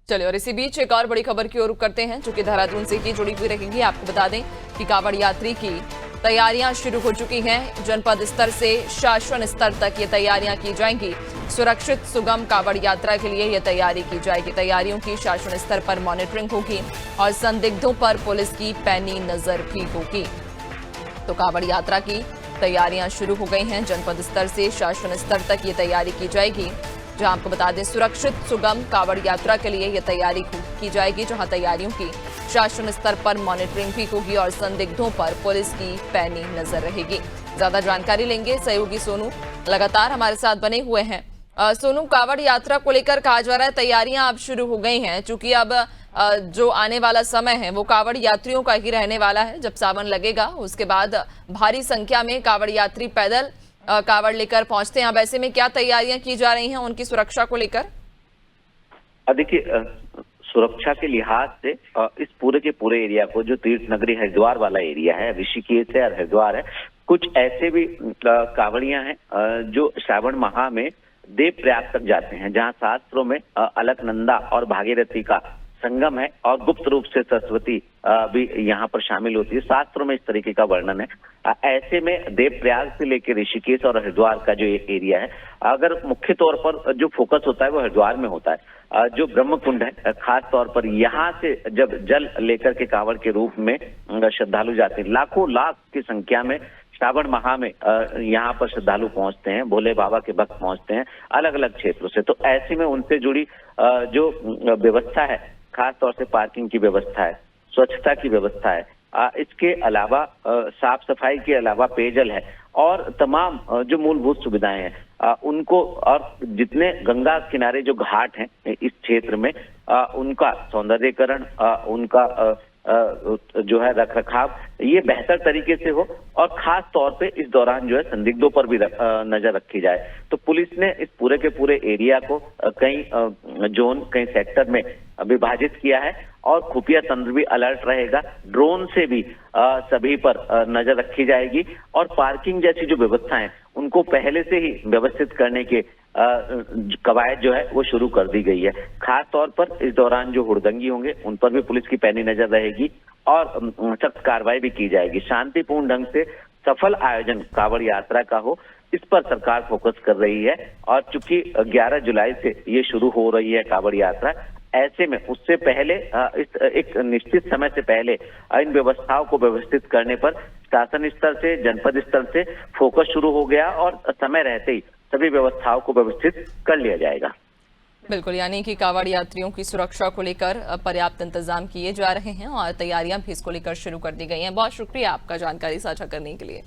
चलिए, और इसी बीच एक और बड़ी खबर की ओर रुख करते हैं, जो कि देहरादून से ही जुड़ी हुई रहेगी। आपको बता दें कि कांवड़ यात्री की तैयारियां शुरू हो चुकी हैं। जनपद स्तर से शासन स्तर तक ये तैयारियां की जाएंगी। सुरक्षित सुगम कांवड़ यात्रा के लिए ये तैयारी की जाएगी। तैयारियों की शासन स्तर पर मॉनिटरिंग होगी और संदिग्धों पर पुलिस की पैनी नजर भी होगी। तो कांवड़ यात्रा की तैयारियां शुरू हो गई हैं। जनपद स्तर से शासन स्तर तक ये तैयारी की जाएगी, जहां आपको बता दें सुरक्षित सुगम कांवड़ यात्रा के लिए यह तैयारी की जाएगी, जहां तैयारियों की शासन स्तर पर मॉनिटरिंग भी होगी और संदिग्धों पर पुलिस की पैनी नजर रहेगी। ज्यादा जानकारी लेंगे सहयोगी सोनू, लगातार हमारे साथ बने हुए हैं। सोनू, कांवड़ यात्रा को लेकर कहा जा रहा है तैयारियां अब शुरू हो गई हैं, चूंकि अब जो आने वाला समय है वो कांवड़ यात्रियों का ही रहने वाला है। जब सावन लगेगा उसके बाद भारी संख्या में कांवड़ यात्री पैदल कांवड़ लेकर पहुंचते हैं। अब ऐसे में क्या तैयारियां की जा रही हैं उनकी सुरक्षा को लेकर? देखिए, सुरक्षा के लिहाज से इस पूरे के पूरे एरिया को, जो तीर्थ नगरी हरिद्वार वाला एरिया है, ऋषिकेश है और हरिद्वार है, कुछ ऐसे भी कांवड़ियां हैं जो श्रावण माह में देवप्रयाग तक जाते हैं, जहां शास्त्रों में अलकनंदा और भागीरथी का संगम है और गुप्त रूप से सरस्वती भी यहाँ पर शामिल होती है। शास्त्रों में इस तरीके का वर्णन है। ऐसे में देवप्रयाग से लेकर ऋषिकेश और हरिद्वार का जो एरिया है, अगर मुख्य तौर पर जो फोकस होता है वो हरिद्वार में होता है। जो ब्रह्मकुंड है, खास तौर पर यहाँ से जब जल लेकर के कांवड़ के रूप में श्रद्धालु जाते हैं, लाखों लाख की संख्या में श्रावण माह में यहाँ पर श्रद्धालु पहुंचते हैं, भोले बाबा के भक्त पहुंचते हैं अलग अलग क्षेत्रों से। तो ऐसे में उनसे जुड़ी जो व्यवस्था है, खास तौर से पार्किंग की व्यवस्था है, स्वच्छता की व्यवस्था है, इसके अलावा साफ सफाई के अलावा पेयजल है और तमाम जो मूलभूत सुविधाएं हैं उनको, और जितने गंगा किनारे जो घाट हैं इस क्षेत्र में उनका सौंदर्यीकरण, उनका जो है रख रखाव, ये बेहतर तरीके से हो और खास तौर पे इस दौरान जो है संदिग्धों पर भी नजर रखी जाए। तो पुलिस ने इस पूरे के पूरे एरिया को कई जोन, कई सेक्टर में विभाजित किया है और खुफिया तंत्र भी अलर्ट रहेगा। ड्रोन से भी सभी पर नजर रखी जाएगी और पार्किंग जैसी जो व्यवस्था है उनको पहले से ही व्यवस्थित करने के कवायद जो है वो शुरू कर दी गई है। खास तौर पर इस दौरान जो हुड़दंगी होंगे उन पर भी पुलिस की पैनी नजर रहेगी और सख्त कार्रवाई भी की जाएगी। शांतिपूर्ण ढंग से सफल आयोजन कांवड़ यात्रा का हो, इस पर सरकार फोकस कर रही है। और चूंकि 11 जुलाई से ये शुरू हो रही है कांवड़ यात्रा, ऐसे में उससे पहले एक निश्चित समय से पहले इन व्यवस्थाओं को व्यवस्थित करने पर शासन स्तर से, जनपद स्तर से फोकस शुरू हो गया और समय रहते ही सभी व्यवस्थाओं को व्यवस्थित कर लिया जाएगा। बिल्कुल, यानी कि कांवड़ यात्रियों की सुरक्षा को लेकर पर्याप्त इंतजाम किए जा रहे हैं और तैयारियां भी इसको लेकर शुरू कर दी गई हैं। बहुत शुक्रिया आपका जानकारी साझा करने के लिए।